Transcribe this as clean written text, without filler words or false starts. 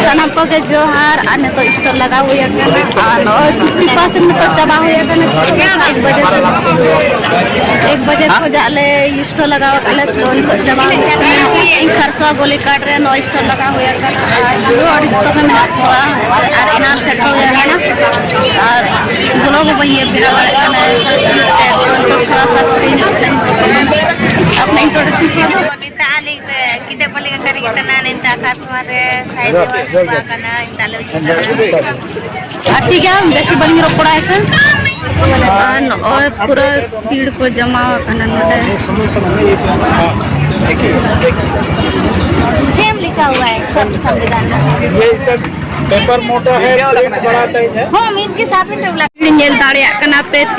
सनम को के जोहार आने तो स्टोर लगा हुआ है और 50% में तो जमा हुआ है 1 बजे को जाले स्टोर लगा हुआ है तो जमा खरसा गोली काट रहे 9 स्टोर लगा हुआ है और स्टोर में हुआ और इनार सेट हो गया है ना और ब्लॉग बनिए फिर थोड़ा सा अपना introduction kita paling kari kita nanti akar suara saya dewa karena kita ठीक है बेसी बनी रोपड़ा ऐसे और पूरा भीड़ को जमा करना सेम लिखा हुआ है सब संविधान में ये इसका पेपर मोटा है बड़ा साइज है हाँ मीन के साथ में तो नेल दाड़िया करना पे 3